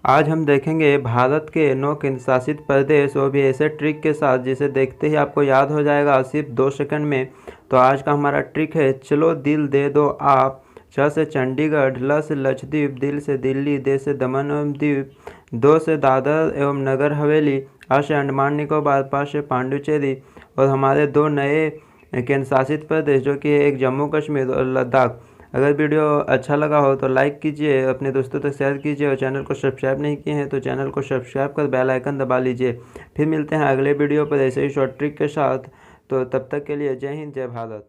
आज हम देखेंगे भारत के 9 केंद्र शासित प्रदेश, वो भी ऐसे ट्रिक के साथ जिसे देखते ही आपको याद हो जाएगा सिर्फ 2 सेकंड में। तो आज का हमारा ट्रिक है चलो दिल दे दो आप। च से चंडीगढ़, ल से लक्षद्वीप, दिल से दिल्ली, दे से दमन एवं दीव, दो से दादर एवं नगर हवेली, आ से अंडमान निकोबार, पा से पांडुचेरी। और हमारे 2 नए केंद्र शासित प्रदेश जो कि एक जम्मू कश्मीर और लद्दाख। अगर वीडियो अच्छा लगा हो तो लाइक कीजिए, अपने दोस्तों तक शेयर कीजिए और चैनल को सब्सक्राइब नहीं किए हैं तो चैनल को सब्सक्राइब कर बेल आइकन दबा लीजिए। फिर मिलते हैं अगले वीडियो पर ऐसे ही शॉर्ट ट्रिक के साथ। तो तब तक के लिए जय हिंद, जय भारत।